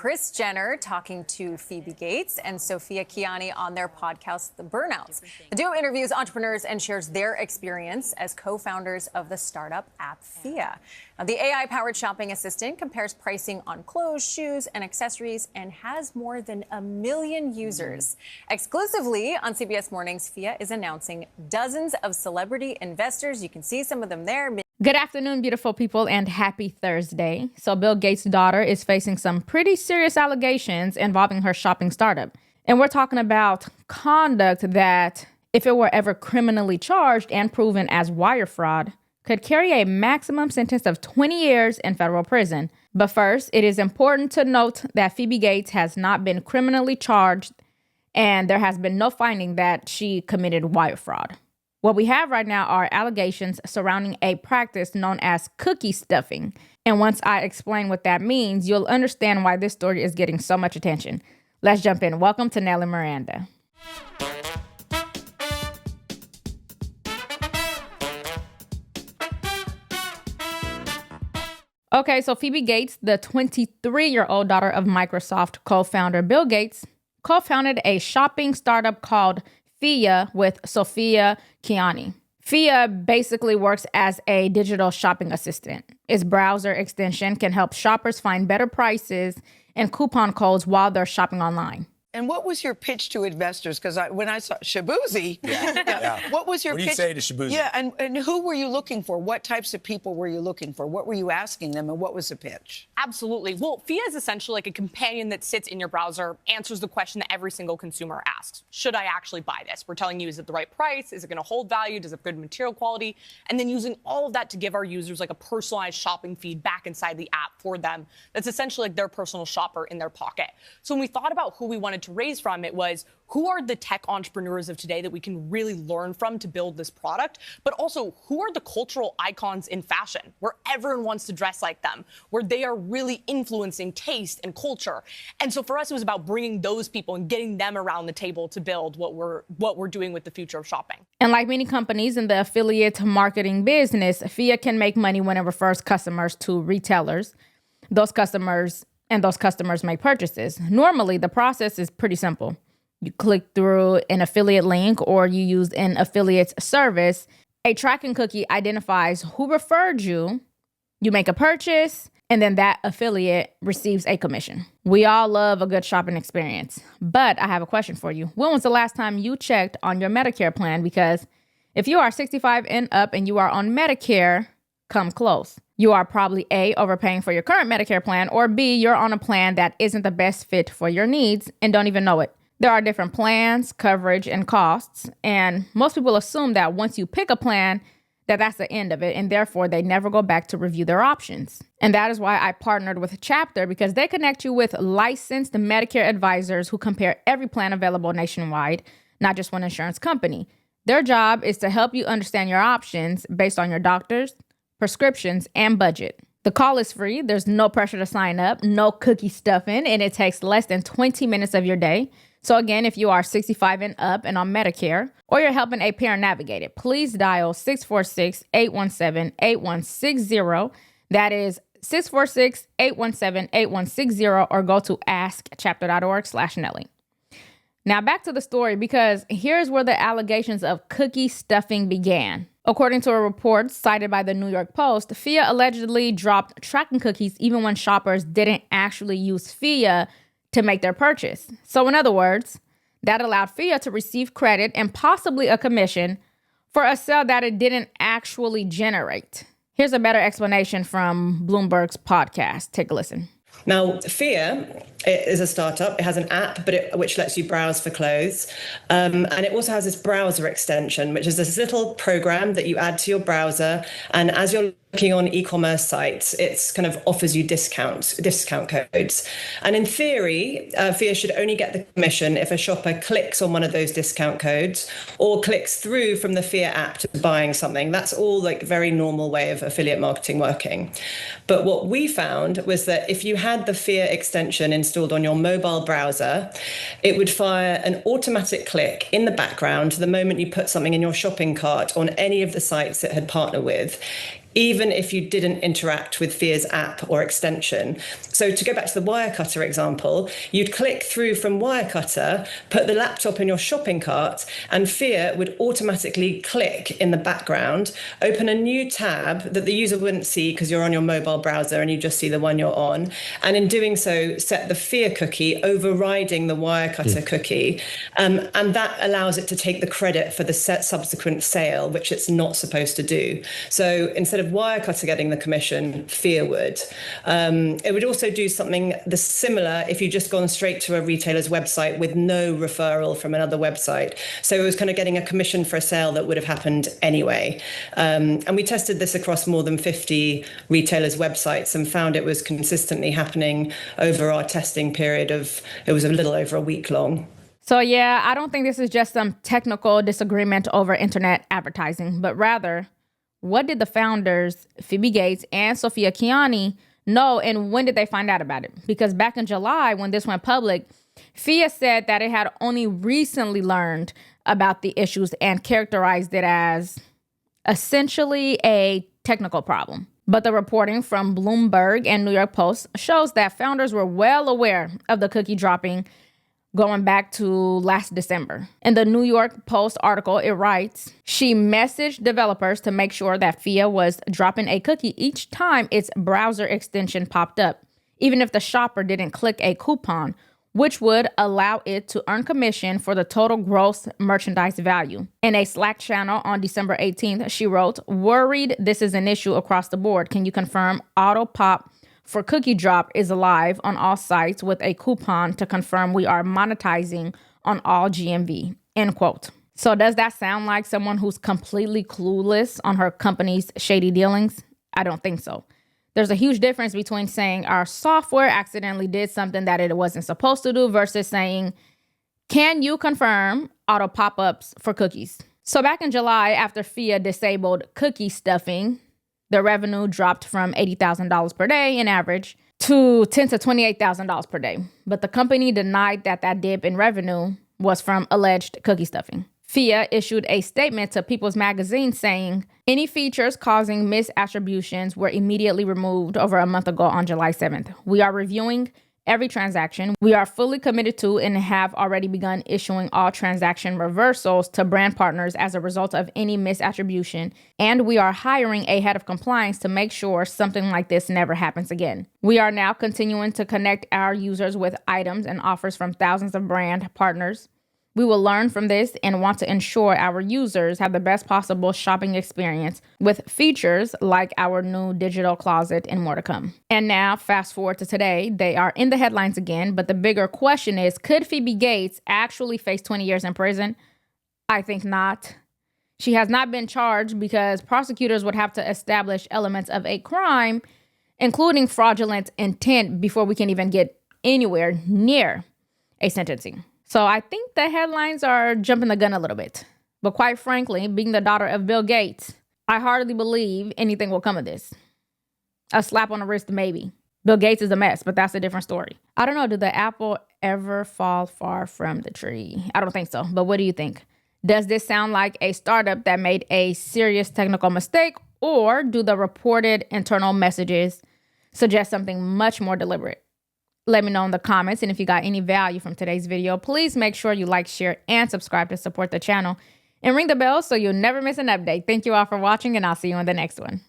Kris Jenner talking to Phoebe Gates and Sophie Cunningham on their podcast, The Burnouts. The duo interviews entrepreneurs and shares their experience as co-founders of the startup app Phia. Now, the AI-powered shopping assistant compares pricing on clothes, shoes, and accessories and has more than 1 million users. Exclusively on CBS Mornings, Phia is announcing dozens of celebrity investors. You can see some of them there. Good afternoon, beautiful people, and happy Thursday. So Bill Gates' daughter is facing some pretty serious allegations involving her shopping startup. And we're talking about conduct that, if it were ever criminally charged and proven as wire fraud, could carry a maximum sentence of 20 years in federal prison. But first, it is important to note that Phoebe Gates has not been criminally charged, and there has been no finding that she committed wire fraud. What we have right now are allegations surrounding a practice known as cookie stuffing. And once I explain what that means, you'll understand why this story is getting so much attention. Let's jump in. Welcome to Nelly Miranda. Okay, so Phoebe Gates, the 23-year-old daughter of Microsoft co-founder Bill Gates, co-founded a shopping startup called Phia with Sophie Cunningham. Phia basically works as a digital shopping assistant. Its browser extension can help shoppers find better prices and coupon codes while they're shopping online. And what was your pitch to investors? Because when I saw Shabuzi, what was your pitch? What do you say to Shabuzi? Yeah, and who were you looking for? What types of people were you looking for? What were you asking them, and what was the pitch? Absolutely. Well, Phia is essentially like a companion that sits in your browser, answers the question that every single consumer asks. Should I actually buy this? We're telling you, is it the right price? Is it going to hold value? Does it have good material quality? And then using all of that to give our users like a personalized shopping feed back inside the app for them. That's essentially like their personal shopper in their pocket. So when we thought about who we wanted to raise from, it was who are the tech entrepreneurs of today that we can really learn from to build this product, but also who are the cultural icons in fashion where everyone wants to dress like them, where they are really influencing taste and culture. And so for us, it was about bringing those people and getting them around the table to build what we're doing with the future of shopping. And like many companies in the affiliate marketing business, Phia can make money when it refers customers to retailers. Those customers make purchases. Normally, the process is pretty simple. You click through an affiliate link or you use an affiliate service. A tracking cookie identifies who referred you. You make a purchase, and then that affiliate receives a commission. We all love a good shopping experience. But I have a question for you. When was the last time you checked on your Medicare plan? Because if you are 65 and up and you are on Medicare, come close. You are probably A, overpaying for your current Medicare plan, or B, you're on a plan that isn't the best fit for your needs and don't even know it. There are different plans, coverage, and costs, and most people assume that once you pick a plan, that's the end of it, and therefore they never go back to review their options. And that is why I partnered with Chapter, because they connect you with licensed Medicare advisors who compare every plan available nationwide, not just one insurance company. Their job is to help you understand your options based on your doctors, prescriptions, and budget. The call is free. There's no pressure to sign up, no cookie stuffing, and it takes less than 20 minutes of your day. So again, if you are 65 and up and on Medicare, or you're helping a parent navigate it, please dial 646-817-8160. That is 646-817-8160, or go to askchapter.org/Nelly. Now back to the story, because here's where the allegations of cookie stuffing began. According to a report cited by the New York Post, Phia allegedly dropped tracking cookies even when shoppers didn't actually use Phia to make their purchase. So in other words, that allowed Phia to receive credit and possibly a commission for a sale that it didn't actually generate. Here's a better explanation from Bloomberg's podcast. Take a listen. Now, Phia is a startup. It has an app, which lets you browse for clothes. And it also has this browser extension, which is this little program that you add to your browser. And as you're looking on e-commerce sites, it's kind of offers you discount codes. And in theory, Phia should only get the commission if a shopper clicks on one of those discount codes or clicks through from the Phia app to buying something. That's all like very normal way of affiliate marketing working. But what we found was that if you had the Phia extension installed on your mobile browser, it would fire an automatic click in the background the moment you put something in your shopping cart on any of the sites it had partnered with. even if you didn't interact with Phia's app or extension. So to go back to the Wirecutter example, you'd click through from Wirecutter, put the laptop in your shopping cart, and Phia would automatically click in the background, open a new tab that the user wouldn't see because you're on your mobile browser and you just see the one you're on. And in doing so, set the Phia cookie overriding the Wirecutter cookie. And that allows it to take the credit for the subsequent sale, which it's not supposed to do. So instead of Wirecutter getting the commission, Phia would. It would also do something similar if you just gone straight to a retailer's website with no referral from another website. So it was kind of getting a commission for a sale that would have happened anyway. And we tested this across more than 50 retailers' websites and found it was consistently happening over our testing period it was a little over a week long. So yeah, I don't think this is just some technical disagreement over internet advertising, but rather, what did the founders, Phoebe Gates and Sophie Cunningham, know, and when did they find out about it? Because back in July, when this went public, Phia said that it had only recently learned about the issues and characterized it as essentially a technical problem. But the reporting from Bloomberg and New York Post shows that founders were well aware of the cookie dropping going back to last December. In the New York Post article, it writes, she messaged developers to make sure that Phia was dropping a cookie each time its browser extension popped up, even if the shopper didn't click a coupon, which would allow it to earn commission for the total gross merchandise value. In a Slack channel on December 18th, she wrote, worried this is an issue across the board. Can you confirm auto pop for cookie drop is live on all sites with a coupon to confirm we are monetizing on all GMV, end quote. So does that sound like someone who's completely clueless on her company's shady dealings? I don't think so. There's a huge difference between saying our software accidentally did something that it wasn't supposed to do versus saying, can you confirm auto pop-ups for cookies? So back in July, after Phia disabled cookie stuffing, the revenue dropped from $80,000 per day in average to $10,000 to $28,000 per day. But the company denied that dip in revenue was from alleged cookie stuffing. Phia issued a statement to People's Magazine saying, any features causing misattributions were immediately removed over a month ago on July 7th. We are reviewing every transaction. We are fully committed to and have already begun issuing all transaction reversals to brand partners as a result of any misattribution. And we are hiring a head of compliance to make sure something like this never happens again. We are now continuing to connect our users with items and offers from thousands of brand partners. We will learn from this and want to ensure our users have the best possible shopping experience with features like our new digital closet and more to come. And now, fast forward to today, they are in the headlines again, but the bigger question is, could Phoebe Gates actually face 20 years in prison? I think not. She has not been charged because prosecutors would have to establish elements of a crime, including fraudulent intent, before we can even get anywhere near a sentencing. So I think the headlines are jumping the gun a little bit. But quite frankly, being the daughter of Bill Gates, I hardly believe anything will come of this. A slap on the wrist, maybe. Bill Gates is a mess, but that's a different story. I don't know. Did the apple ever fall far from the tree? I don't think so. But what do you think? Does this sound like a startup that made a serious technical mistake, or do the reported internal messages suggest something much more deliberate? Let me know in the comments, and if you got any value from today's video, please make sure you like, share, and subscribe to support the channel, and ring the bell so you'll never miss an update. Thank you all for watching, and I'll see you in the next one.